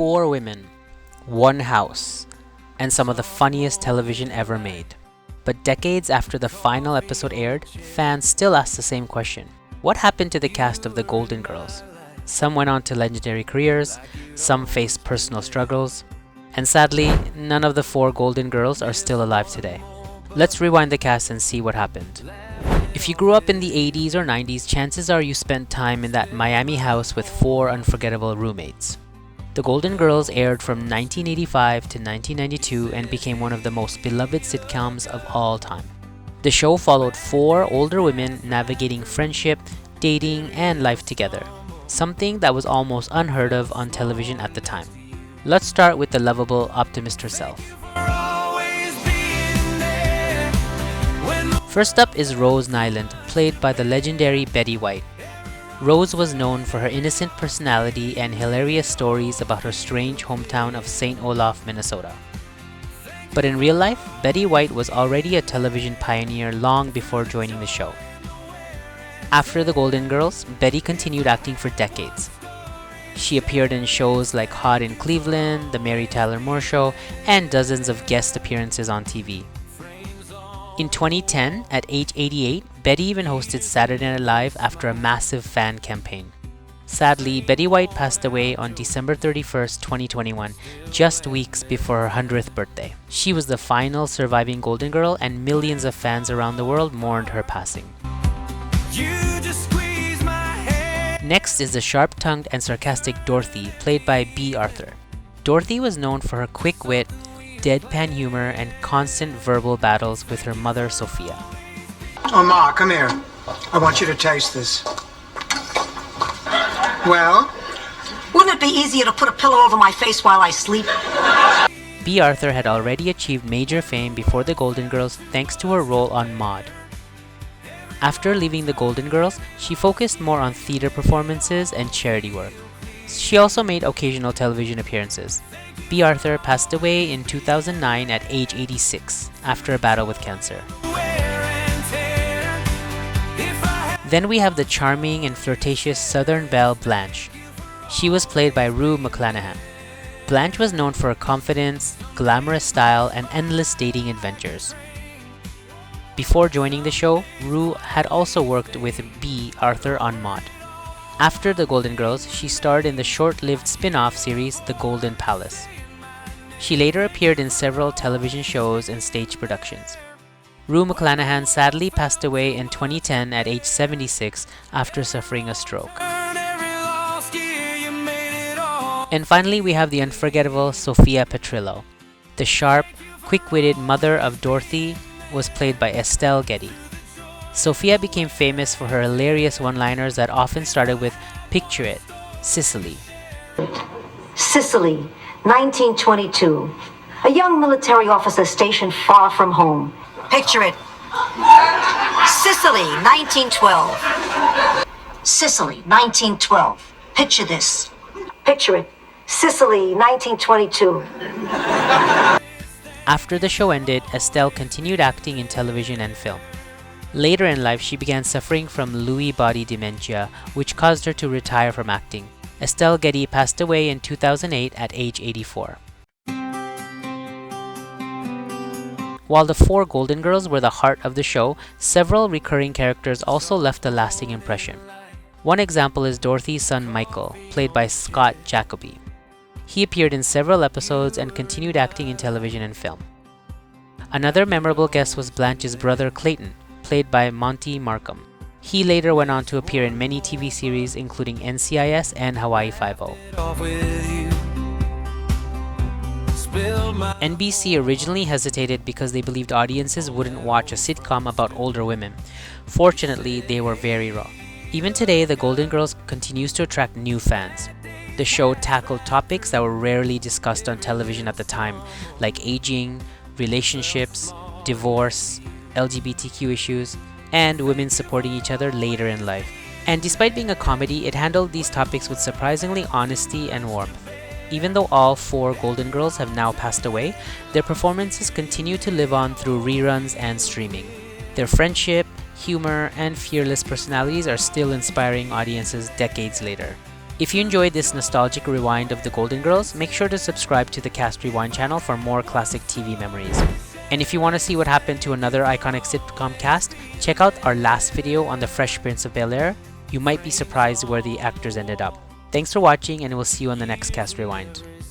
4 women, 1 house, and some of the funniest television ever made. But decades after the final episode aired, fans still ask the same question. What happened to the cast of the Golden Girls? Some went on to legendary careers, some faced personal struggles, and sadly, none of the 4 Golden Girls are still alive today. Let's rewind the cast and see what happened. If you grew up in the 80s or 90s, chances are you spent time in that Miami house with 4 unforgettable roommates. The Golden Girls aired from 1985 to 1992 and became one of the most beloved sitcoms of all time. The show followed 4 older women navigating friendship, dating, and life together, something that was almost unheard of on television at the time. Let's start with the lovable optimist herself. First up is Rose Nyland, played by the legendary Betty White. Rose was known for her innocent personality and hilarious stories about her strange hometown of St. Olaf, Minnesota. But in real life, Betty White was already a television pioneer long before joining the show. After the Golden Girls, Betty continued acting for decades. She appeared in shows like Hot in Cleveland, The Mary Tyler Moore Show, and dozens of guest appearances on TV. In 2010, at age 88, Betty even hosted Saturday Night Live after a massive fan campaign. Sadly, Betty White passed away on December 31st, 2021, just weeks before her 100th birthday. She was the final surviving Golden Girl, and millions of fans around the world mourned her passing. Next is the sharp-tongued and sarcastic Dorothy, played by Bea Arthur. Dorothy was known for her quick wit, deadpan humor, and constant verbal battles with her mother, Sophia. Oh, Ma, come here. I want you to taste this. Well? Wouldn't it be easier to put a pillow over my face while I sleep? Bea Arthur had already achieved major fame before the Golden Girls thanks to her role on Maude. After leaving the Golden Girls, she focused more on theater performances and charity work. She also made occasional television appearances. Bea Arthur passed away in 2009 at age 86 after a battle with cancer. Then we have the charming and flirtatious Southern belle Blanche. She was played by Rue McClanahan. Blanche was known for her confidence, glamorous style, and endless dating adventures. Before joining the show, Rue had also worked with Bea Arthur on Maude. After the Golden Girls, she starred in the short-lived spin-off series The Golden Palace. She later appeared in several television shows and stage productions. Rue McClanahan sadly passed away in 2010 at age 76 after suffering a stroke. And finally, we have the unforgettable Sophia Petrillo. The sharp, quick-witted mother of Dorothy was played by Estelle Getty. Sophia became famous for her hilarious one-liners that often started with, "Picture it, Sicily." Sicily, 1922. A young military officer stationed far from home. Picture it. Sicily, 1912. Sicily, 1912. Picture this. Picture it. Sicily, 1922. After the show ended, Estelle continued acting in television and film. Later in life, she began suffering from Lewy body dementia, which caused her to retire from acting. Estelle Getty passed away in 2008 at age 84. While the 4 Golden Girls were the heart of the show, several recurring characters also left a lasting impression. One example is Dorothy's son Michael, played by Scott Jacoby. He appeared in several episodes and continued acting in television and film. Another memorable guest was Blanche's brother Clayton, played by Monty Markham. He later went on to appear in many TV series including NCIS and Hawaii Five-0. NBC originally hesitated because they believed audiences wouldn't watch a sitcom about older women. Fortunately, they were very wrong. Even today, The Golden Girls continues to attract new fans. The show tackled topics that were rarely discussed on television at the time, like aging, relationships, divorce, LGBTQ issues, and women supporting each other later in life. And despite being a comedy, it handled these topics with surprisingly honesty and warmth. Even though all 4 Golden Girls have now passed away, their performances continue to live on through reruns and streaming. Their friendship, humor, and fearless personalities are still inspiring audiences decades later. If you enjoyed this nostalgic rewind of the Golden Girls, make sure to subscribe to the Cast Rewind channel for more classic TV memories. And if you want to see what happened to another iconic sitcom cast, check out our last video on the Fresh Prince of Bel-Air. You might be surprised where the actors ended up. Thanks for watching, and we'll see you on the next Cast Rewind.